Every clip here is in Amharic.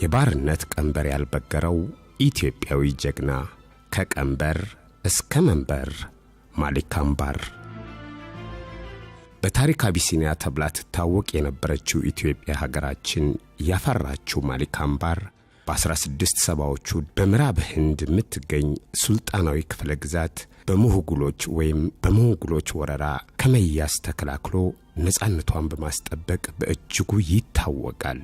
የባርነት ቀንበር ያልበገረው ኢትዮጵያዊ ጀግና ከቀንበር እስከ መንበር ማሊክ አምባር በታሪክ አቢሲኒያ ተብላ ትታወቅ የነበረችው ኢትዮጵያ ሀገራችን ያፈራችው ማሊክ አምባር በ1670ዎቹ በምዕራብ ህንድ የምትገኝ ሱልጣናዊ ክፍለ ግዛት በሞንጎሎች ወረራ ከመያዝ ተከላክሎ ነፃነቷን በማስጠበቅ በእጅጉ ይታወቃል።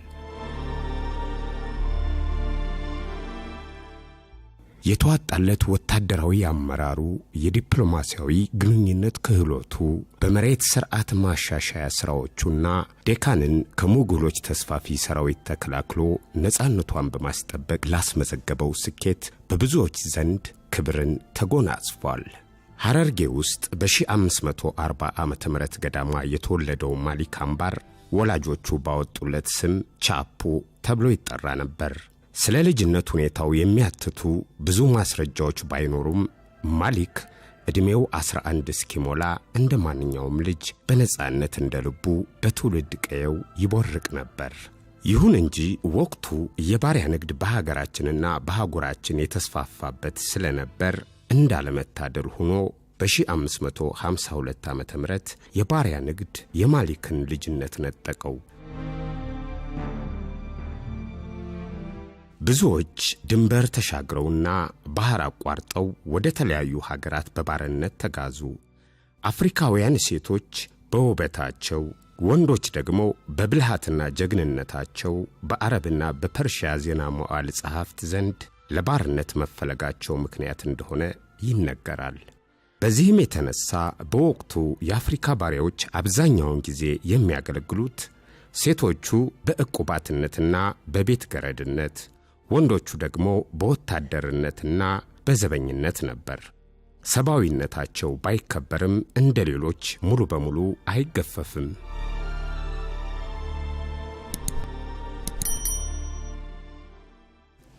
የተዋጣለት ወታደራዊ አመራሩ የዲፕሎማሲያዊ ግንኙነት ክህሎቱ በመሬት ስርዓት ማሻሻያ ስራዎቹና ዴካንን ከሞንጎሎች ተስፋፊ ሰራዊት ተከላክሎ ነፃነቷን በማስጠበቅ ላስመዘገበው ስኬት በብዙዎች ዘንድ ክብርን ተጎናጽፏል። ሐረርጌ ውስጥ በ1540 ዓመተ ምህረት ገዳማ የተወለደው ማሊክ አምባር ወላጆቹ ባወጡለት ስም ቻፑ ተብሎ ይጠራ ነበር። ስለ ልጅነት ሁኔታው የሚያትቱ ብዙ ማስረጃዎች ባይኖሩም ማሊክ እድሜው 11 እስኪሞላ እንደማንኛውም ልጅ በነፃነት እንደልቡ በትውልድ ቀየው ይቦርቅ ነበር። ይሁን እንጂ ወቅቱ የባሪያ ንግድ በሀገራችንና በአህጉራችን የተስፋፋበት ስለነበር እንዳለመታደል ሆኖ በ1552 ዓመተ ምህረት የባሪያ ንግድ የማሊክን ልጅነት ነጠቀው። ብዙዎች ድንበር ተሻግረውና ባህር አቋርጠው ወደ ተለያዩ ሀገራት በባርነት ተጋዙ። አፍሪካውያን ሴቶች በውበታቸው፣ ወንዶች ደግሞ በብልሃትና ጀግንነታቸው በአረብና በፐርሺያ ዜና መዋዕል ጸሐፍት ዘንድ ለባርነት መፈለጋቸው ምክንያት እንደሆነ ይነገራል። በዚህም የተነሳ በወቅቱ የአፍሪካ ባሪያዎች አብዛኛውን ጊዜ የሚያገለግሉት ሴቶቹ በዕቁባትነትና በቤት ገረድነት፣ ወንዶቹ ደግሞ በወታደርነትና በዘበኝነት ነበር። ሰብአዊነታቸው ባይከበርም እንደሌሎች ሙሉ በሙሉ አይገፈፍም።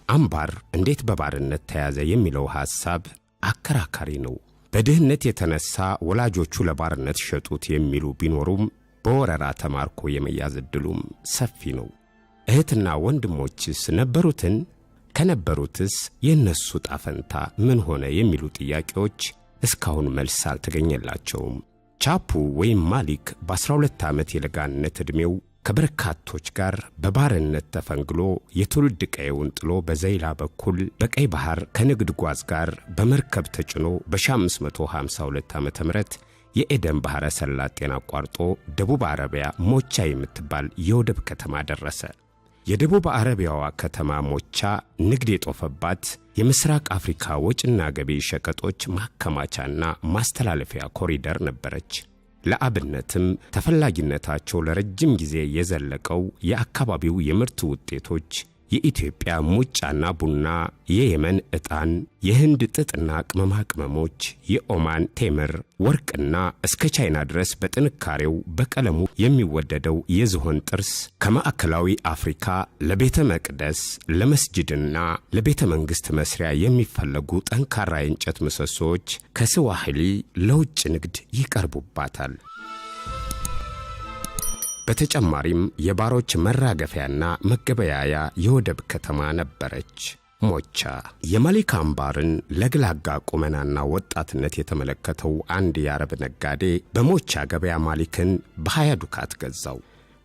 አምባር እንዴት በባርነት ተያዘ የሚለው ሐሳብ አከራካሪ ነው። በድህነት የተነሳ ወላጆቹ ለባርነት ሸጡት የሚሉ ቢኖሩም በወረራ ተማርኮ የመያዝ ዕድሉም ሰፊ ነው። እህትና ወንድሞችስ ነበሩትን? ከነበሩትስ የነሱ ጣፈንታ ምን ሆነ የሚሉ ጥያቄዎች እስካሁን መልስ አልተገኘላቸውም። ቻፑ ወይም ማሊክ በ12 ዓመት የለጋነት ዕድሜው ከበርካቶች ጋር በባርነት ተፈንግሎ የትውልድ ቀየውን ጥሎ በዘይላ በኩል በቀይ ባህር ከንግድ ጓዝ ጋር በመርከብ ተጭኖ በ1552 ዓመተ ምህረት የኤደን ባህረ ሰላጤን አቋርጦ ደቡብ አረቢያ ሞቻ የምትባል የወደብ ከተማ ደረሰ። የደቡብ አረቢያዋ ከተማ ሞቻ ንግድ የጦፈባት የምስራቅ አፍሪካ ወጭና ገቢ ሸቀጦች ማከማቻና ማስተላለፊያ ኮሪደር ነበረች። ለአብነትም ተፈላጊነታቸው ለረጅም ጊዜ የዘለቀው የአካባቢው የምርት ውጤቶች የኢትዮጵያ ሙጫና ቡና፣ የየመን ዕጣን፣ የህንድ ጥጥና ቅመማ ቅመሞች፣ የኦማን ቴምር፣ ወርቅና እስከ ቻይና ድረስ በጥንካሬው በቀለሙ የሚወደደው የዝሆን ጥርስ ከማዕከላዊ አፍሪካ ለቤተ መቅደስ፣ ለመስጂድና ለቤተ መንግስት መስሪያ የሚፈለጉ ጠንካራ የእንጨት ምሰሶች ከስዋሂሊ ለውጭ ንግድ ይቀርቡባታል። በተጨማሪም የባሮች መራገፊያና መገበያያ የወደብ ከተማ ነበረች ሞቻ። የማሊክ አምባርን ለግላጋ ቁመናና ወጣትነት የተመለከተው አንድ የአረብ ነጋዴ በሞቻ ገበያ ማሊክን በ20 ዱካት ገዛው።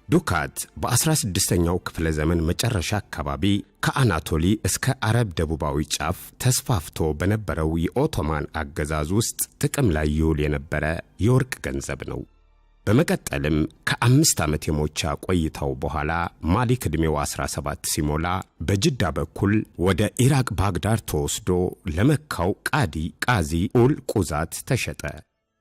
ዱካት በ16ኛው ክፍለ ዘመን መጨረሻ አካባቢ ከአናቶሊ እስከ አረብ ደቡባዊ ጫፍ ተስፋፍቶ በነበረው የኦቶማን አገዛዝ ውስጥ ጥቅም ላይ ይውል የነበረ የወርቅ ገንዘብ ነው። በመቀጠልም ከ5 ዓመት የሞቻ ቆይታው በኋላ ማሊክ ዕድሜው 17 ሲሞላ በጅዳ በኩል ወደ ኢራቅ ባግዳድ ተወስዶ ለመካው ቃዚ ኡል ቁዛት ተሸጠ።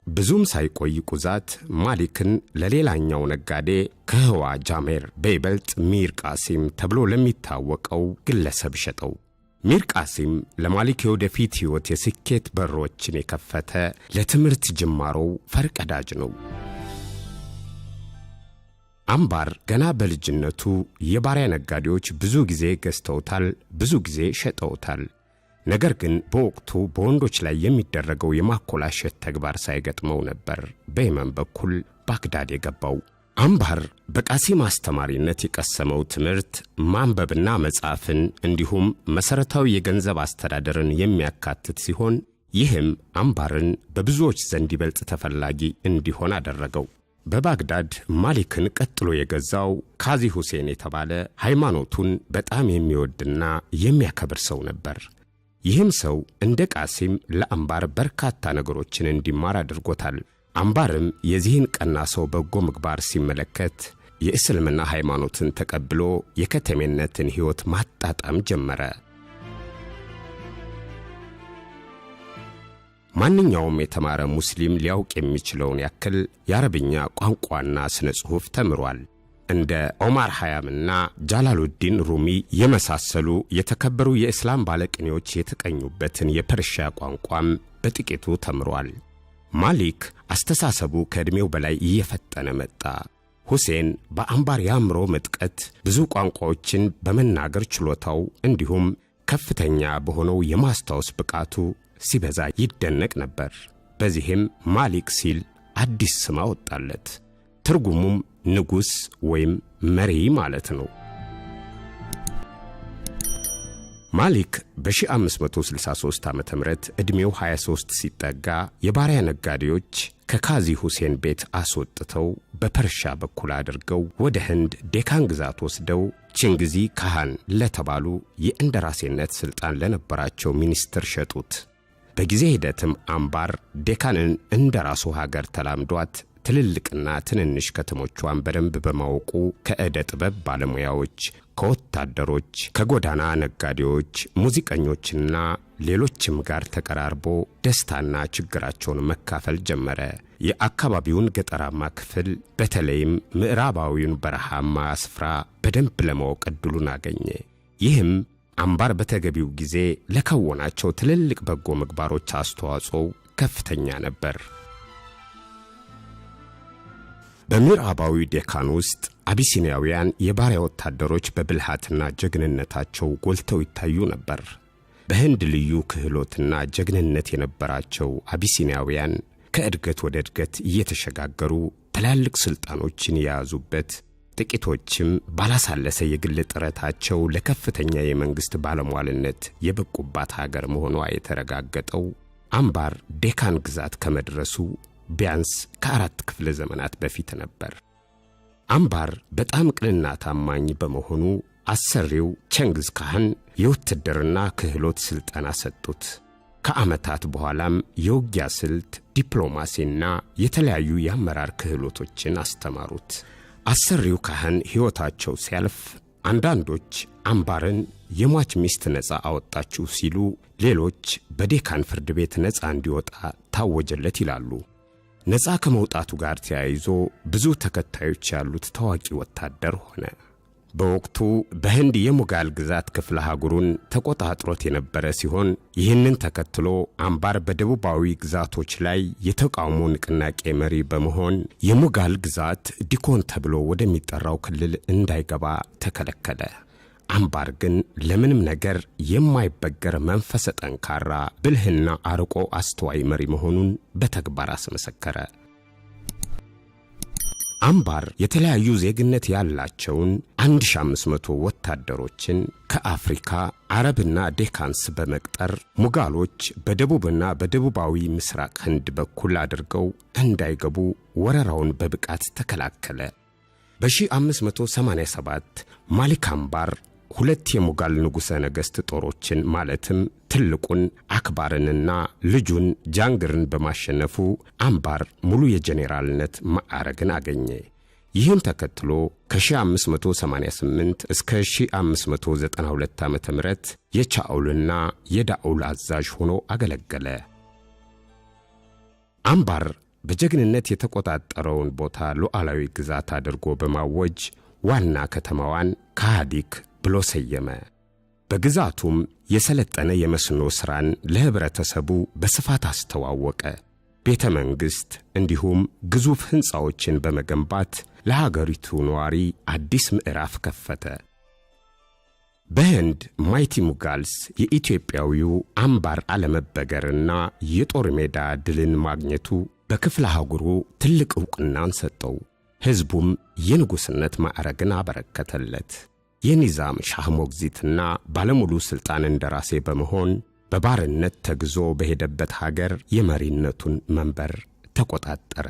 ብዙም ሳይቆይ ቁዛት ማሊክን ለሌላኛው ነጋዴ ከህዋ ጃሜር በይበልጥ ሚር ቃሲም ተብሎ ለሚታወቀው ግለሰብ ሸጠው። ሚር ቃሲም ለማሊክ የወደፊት ሕይወት የስኬት በሮችን የከፈተ ለትምህርት ጅማሮው ፈርቀዳጅ ነው። አምባር ገና በልጅነቱ የባሪያ ነጋዴዎች ብዙ ጊዜ ገዝተውታል፣ ብዙ ጊዜ ሸጠውታል። ነገር ግን በወቅቱ በወንዶች ላይ የሚደረገው የማኮላሸት ተግባር ሳይገጥመው ነበር በየመን በኩል ባግዳድ የገባው። አምባር በቃሲም አስተማሪነት የቀሰመው ትምህርት ማንበብና መጻፍን እንዲሁም መሰረታዊ የገንዘብ አስተዳደርን የሚያካትት ሲሆን ይህም አምባርን በብዙዎች ዘንድ ይበልጥ ተፈላጊ እንዲሆን አደረገው። በባግዳድ ማሊክን ቀጥሎ የገዛው ካዚ ሁሴን የተባለ ሃይማኖቱን በጣም የሚወድና የሚያከብር ሰው ነበር። ይህም ሰው እንደ ቃሲም ለአምባር በርካታ ነገሮችን እንዲማር አድርጎታል። አምባርም የዚህን ቀና ሰው በጎ ምግባር ሲመለከት የእስልምና ሃይማኖትን ተቀብሎ የከተሜነትን ሕይወት ማጣጣም ጀመረ። ማንኛውም የተማረ ሙስሊም ሊያውቅ የሚችለውን ያክል የአረብኛ ቋንቋና ስነ ጽሑፍ ተምሯል። እንደ ዑመር ኸያምና ጃላሉዲን ሩሚ የመሳሰሉ የተከበሩ የእስላም ባለቅኔዎች የተቀኙበትን የፐርሺያ ቋንቋም በጥቂቱ ተምሯል። ማሊክ አስተሳሰቡ ከዕድሜው በላይ እየፈጠነ መጣ። ሁሴን በአምባር የአእምሮ ምጥቀት ብዙ ቋንቋዎችን በመናገር ችሎታው እንዲሁም ከፍተኛ በሆነው የማስታወስ ብቃቱ ሲበዛ ይደነቅ ነበር። በዚህም ማሊክ ሲል አዲስ ስም አወጣለት። ትርጉሙም ንጉሥ ወይም መሪ ማለት ነው። ማሊክ በ1563 ዓመተ ምህረት ዕድሜው 23 ሲጠጋ የባሪያ ነጋዴዎች ከካዚ ሁሴን ቤት አስወጥተው በፐርሻ በኩል አድርገው ወደ ህንድ ዴካን ግዛት ወስደው ቺንግዚ ካሃን ለተባሉ የእንደራሴነት ሥልጣን ለነበራቸው ሚኒስትር ሸጡት። በጊዜ ሂደትም አምባር ዴካንን እንደራሱ ሀገር ተላምዷት ትልልቅና ትንንሽ ከተሞቿን በደንብ በማወቁ ከዕደ ጥበብ ባለሙያዎች፣ ከወታደሮች፣ ከጎዳና ነጋዴዎች፣ ሙዚቀኞችና ሌሎችም ጋር ተቀራርቦ ደስታና ችግራቸውን መካፈል ጀመረ። የአካባቢውን ገጠራማ ክፍል በተለይም ምዕራባዊውን በረሃማ ስፍራ በደንብ ለማወቅ ዕድሉን አገኘ። ይህም አምባር በተገቢው ጊዜ ለከወናቸው ትልልቅ በጎ ምግባሮች አስተዋጽኦ ከፍተኛ ነበር። በምዕራባዊ ዴካን ውስጥ አቢሲኒያውያን የባሪያ ወታደሮች በብልሃትና ጀግንነታቸው ጎልተው ይታዩ ነበር። በህንድ ልዩ ክህሎትና ጀግንነት የነበራቸው አቢሲኒያውያን ከእድገት ወደ እድገት እየተሸጋገሩ ትላልቅ ስልጣኖችን የያዙበት፣ ጥቂቶችም ባላሳለሰ የግል ጥረታቸው ለከፍተኛ የመንግስት ባለሟልነት የበቁባት ሀገር መሆኗ የተረጋገጠው አምባር ዴካን ግዛት ከመድረሱ ቢያንስ ከ4 ክፍለ ዘመናት በፊት ነበር። አምባር በጣም ቅንና ታማኝ በመሆኑ አሰሪው ቼንጊዝ ካሃን የውትድርና ክህሎት ስልጠና ሰጡት። ከዓመታት በኋላም የውጊያ ስልት፣ ዲፕሎማሲና የተለያዩ የአመራር ክህሎቶችን አስተማሩት። አሰሪው ካህን ሕይወታቸው ሲያልፍ አንዳንዶች አምባርን የሟች ሚስት ነፃ አወጣችሁ ሲሉ፣ ሌሎች በዴካን ፍርድ ቤት ነፃ እንዲወጣ ታወጀለት ይላሉ። ነፃ ከመውጣቱ ጋር ተያይዞ ብዙ ተከታዮች ያሉት ታዋቂ ወታደር ሆነ። በወቅቱ በህንድ የሙጋል ግዛት ክፍለ ሀገሩን ተቆጣጥሮት የነበረ ሲሆን ይህንን ተከትሎ አምባር በደቡባዊ ግዛቶች ላይ የተቃውሞ ንቅናቄ መሪ በመሆን የሙጋል ግዛት ዲኮን ተብሎ ወደሚጠራው ክልል እንዳይገባ ተከለከለ። አምባር ግን ለምንም ነገር የማይበገር መንፈሰ ጠንካራ፣ ብልህና አርቆ አስተዋይ መሪ መሆኑን በተግባር አስመሰከረ። አምባር የተለያዩ ዜግነት ያላቸውን 1500 ወታደሮችን ከአፍሪካ፣ አረብና ዴካንስ በመቅጠር ሙጋሎች በደቡብና በደቡባዊ ምስራቅ ህንድ በኩል አድርገው እንዳይገቡ ወረራውን በብቃት ተከላከለ። በ1587 ማሊክ አምባር 2 የሙጋል ንጉሠ ነገሥት ጦሮችን ማለትም ትልቁን አክባርንና ልጁን ጃንግርን በማሸነፉ አምባር ሙሉ የጄኔራልነት ማዕረግን አገኘ። ይህን ተከትሎ ከ1588 እስከ 1592 ዓመተ ምህረት የቻኦልና የዳኡል አዛዥ ሆኖ አገለገለ። አምባር በጀግንነት የተቆጣጠረውን ቦታ ሉዓላዊ ግዛት አድርጎ በማወጅ ዋና ከተማዋን ካሃዲክ ብሎ ሰየመ። በግዛቱም የሰለጠነ የመስኖ ሥራን ለህብረተሰቡ በስፋት አስተዋወቀ። ቤተ መንግሥት እንዲሁም ግዙፍ ሕንፃዎችን በመገንባት ለሀገሪቱ ነዋሪ አዲስ ምዕራፍ ከፈተ። በህንድ ማይቲ ሙጋልስ የኢትዮጵያዊው አምባር አለመበገርና የጦር ሜዳ ድልን ማግኘቱ በክፍለ ሀገሩ ትልቅ ዕውቅናን ሰጠው። ሕዝቡም የንጉሥነት ማዕረግን አበረከተለት። የኒዛም ሻህ ሞግዚትና ባለሙሉ ሥልጣን እንደራሴ በመሆን በባርነት ተግዞ በሄደበት ሀገር የመሪነቱን መንበር ተቆጣጠረ።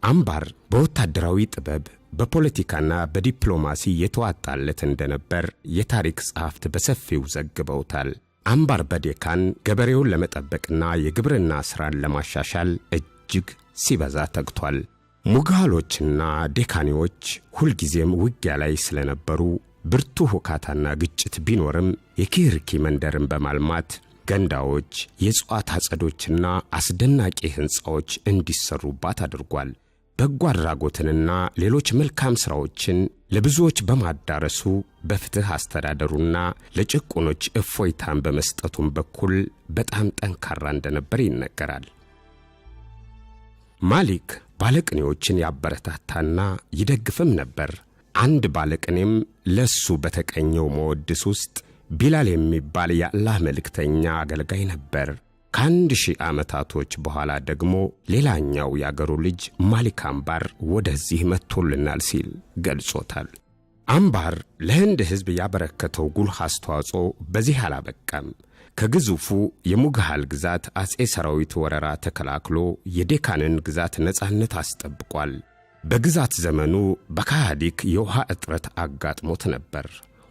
አምባር በወታደራዊ ጥበብ በፖለቲካና በዲፕሎማሲ የተዋጣለት እንደነበር የታሪክ ጸሐፍት በሰፊው ዘግበውታል። አምባር በዴካን ገበሬውን ለመጠበቅና የግብርና ሥራን ለማሻሻል እጅግ ሲበዛ ተግቷል። ሙጋሎችና ዴካኒዎች ሁልጊዜም ውጊያ ላይ ስለነበሩ ብርቱ ሁካታና ግጭት ቢኖርም የኪርኪ መንደርን በማልማት ገንዳዎች፣ የእጽዋት አጸዶችና አስደናቂ ሕንፃዎች እንዲሰሩባት አድርጓል። በጎ አድራጎትንና ሌሎች መልካም ሥራዎችን ለብዙዎች በማዳረሱ በፍትሕ አስተዳደሩና ለጭቁኖች እፎይታን በመስጠቱም በኩል በጣም ጠንካራ እንደነበር ይነገራል። ማሊክ ባለቅኔዎችን ያበረታታና ይደግፍም ነበር። አንድ ባለቅኔም ለሱ በተቀኘው መወድስ ውስጥ ቢላል የሚባል የአላህ መልእክተኛ አገልጋይ ነበር። ከ1000 ዓመታቶች በኋላ ደግሞ ሌላኛው ያገሩ ልጅ ማሊክ አምባር ወደዚህ መጥቶልናል ሲል ገልጾታል። አምባር ለህንድ ሕዝብ ያበረከተው ጉልህ አስተዋጽኦ በዚህ አላበቃም። ከግዙፉ የሙግሃል ግዛት አጼ ሰራዊት ወረራ ተከላክሎ የዴካንን ግዛት ነጻነት አስጠብቋል። በግዛት ዘመኑ በካሃዲክ የውሃ እጥረት አጋጥሞት ነበር።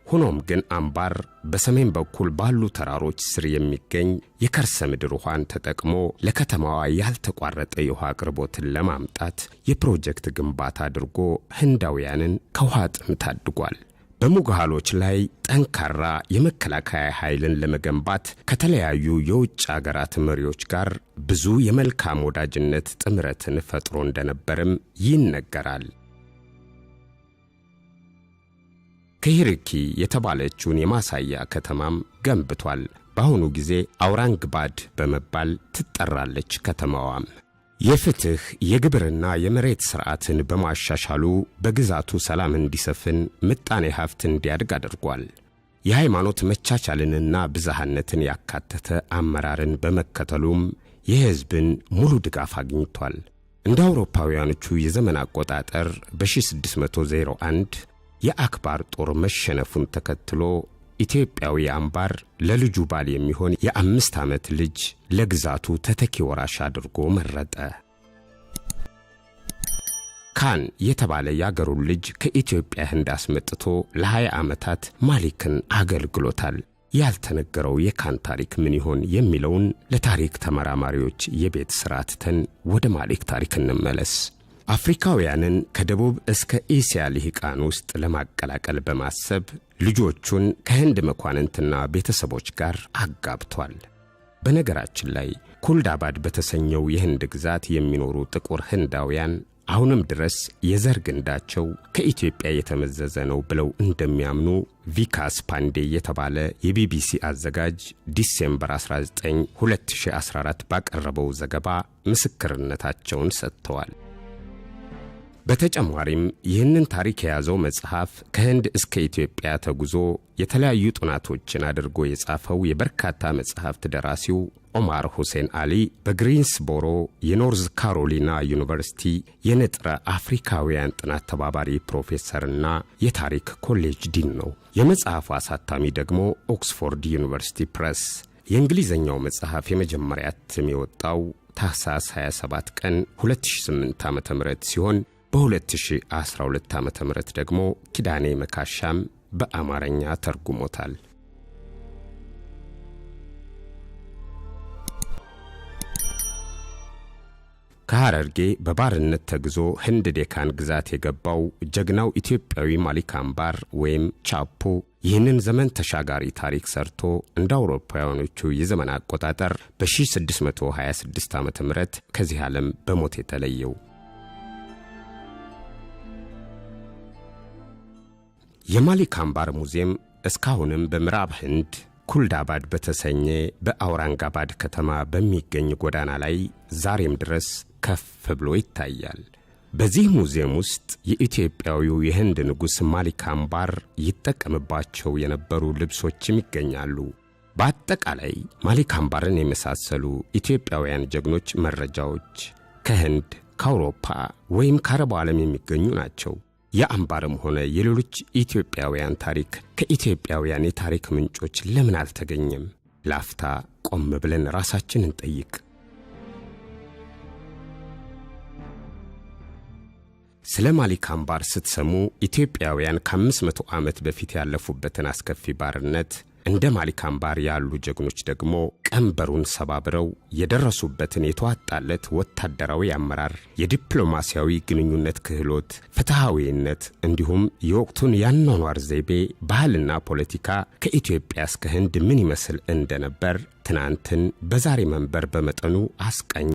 ሆኖም ግን አምባር በሰሜን በኩል ባሉ ተራሮች ስር የሚገኝ የከርሰ ምድር ውሃን ተጠቅሞ ለከተማዋ ያልተቋረጠ የውሃ አቅርቦትን ለማምጣት የፕሮጀክት ግንባታ አድርጎ ህንዳውያንን ከውሃ ጥም ታድጓል። በሙግሃሎች ላይ ጠንካራ የመከላከያ ኃይልን ለመገንባት ከተለያዩ የውጭ አገራት መሪዎች ጋር ብዙ የመልካም ወዳጅነት ጥምረትን ፈጥሮ እንደነበርም ይነገራል። ከሂርኪ የተባለችውን የማሳያ ከተማም ገንብቷል። በአሁኑ ጊዜ አውራንግባድ በመባል ትጠራለች። ከተማዋም የፍትህ የግብርና የመሬት ሥርዓትን በማሻሻሉ በግዛቱ ሰላም እንዲሰፍን ምጣኔ ሀብት እንዲያድግ አድርጓል። የሃይማኖት መቻቻልንና ብዝሃነትን ያካተተ አመራርን በመከተሉም የሕዝብን ሙሉ ድጋፍ አግኝቷል። እንደ አውሮፓውያኖቹ የዘመን አቆጣጠር በ1601 የአክባር ጦር መሸነፉን ተከትሎ ኢትዮጵያዊ አምባር ለልጁ ባል የሚሆን የ5 ዓመት ልጅ ለግዛቱ ተተኪ ወራሽ አድርጎ መረጠ። ካን የተባለ ያገሩን ልጅ ከኢትዮጵያ ህንድ አስመጥቶ ለ20 ዓመታት ማሊክን አገልግሎታል። ያልተነገረው የካን ታሪክ ምን ይሆን የሚለውን ለታሪክ ተመራማሪዎች የቤት ሥራ ትተን ወደ ማሊክ ታሪክ እንመለስ። አፍሪካውያንን ከደቡብ እስከ እስያ ልሂቃን ውስጥ ለማቀላቀል በማሰብ ልጆቹን ከህንድ መኳንንትና ቤተሰቦች ጋር አጋብቷል። በነገራችን ላይ ኩልዳባድ በተሰኘው የህንድ ግዛት የሚኖሩ ጥቁር ህንዳውያን አሁንም ድረስ የዘር ግንዳቸው ከኢትዮጵያ የተመዘዘ ነው ብለው እንደሚያምኑ ቪካስ ፓንዴ የተባለ የቢቢሲ አዘጋጅ ዲሴምበር 19 2014 ባቀረበው ዘገባ ምስክርነታቸውን ሰጥተዋል። በተጨማሪም ይህንን ታሪክ የያዘው መጽሐፍ ከህንድ እስከ ኢትዮጵያ ተጉዞ የተለያዩ ጥናቶችን አድርጎ የጻፈው የበርካታ መጽሐፍት ደራሲው ኦማር ሁሴን አሊ በግሪንስቦሮ የኖርዝ ካሮሊና ዩኒቨርሲቲ የንጥረ አፍሪካውያን ጥናት ተባባሪ ፕሮፌሰርና የታሪክ ኮሌጅ ዲን ነው። የመጽሐፉ አሳታሚ ደግሞ ኦክስፎርድ ዩኒቨርሲቲ ፕሬስ። የእንግሊዘኛው መጽሐፍ የመጀመሪያ እትም የወጣው ታህሳስ 27 ቀን 2008 ዓ.ም ሲሆን በ2012 ዓ.ም ደግሞ ኪዳኔ መካሻም በአማርኛ ተርጉሞታል። ከሐረርጌ በባርነት ተግዞ ህንድ ዴካን ግዛት የገባው ጀግናው ኢትዮጵያዊ ማሊክ አምባር ወይም ቻፑ ይህንን ዘመን ተሻጋሪ ታሪክ ሰርቶ እንደ አውሮፓውያኖቹ የዘመን አቆጣጠር በ1626 ዓ.ም ከዚህ ዓለም በሞት የተለየው። የማሊክ አምባር ሙዚየም እስካሁንም በምዕራብ ህንድ ኩልዳባድ በተሰኘ በአውራንጋባድ ከተማ በሚገኝ ጎዳና ላይ ዛሬም ድረስ ከፍ ብሎ ይታያል። በዚህ ሙዚየም ውስጥ የኢትዮጵያዊው የህንድ ንጉሥ ማሊክ አምባር ይጠቀምባቸው የነበሩ ልብሶችም ይገኛሉ። በአጠቃላይ ማሊክ አምባርን የመሳሰሉ ኢትዮጵያውያን ጀግኖች መረጃዎች ከህንድ ከአውሮፓ ወይም ከአረብ ዓለም የሚገኙ ናቸው። የአምባርም ሆነ የሌሎች ኢትዮጵያውያን ታሪክ ከኢትዮጵያውያን የታሪክ ምንጮች ለምን አልተገኘም? ላፍታ ቆም ብለን ራሳችንን እንጠይቅ። ስለ ማሊክ አምባር ስትሰሙ ኢትዮጵያውያን ከ500 ዓመት በፊት ያለፉበትን አስከፊ ባርነት፣ እንደ ማሊክ አምባር ያሉ ጀግኖች ደግሞ ቀንበሩን ሰባብረው የደረሱበትን የተዋጣለት ወታደራዊ አመራር፣ የዲፕሎማሲያዊ ግንኙነት ክህሎት፣ ፍትሃዊነት እንዲሁም የወቅቱን ያኗኗር ዘይቤ፣ ባህልና ፖለቲካ ከኢትዮጵያ እስከ ህንድ ምን ይመስል እንደነበር ትናንትን በዛሬ መንበር በመጠኑ አስቀኝ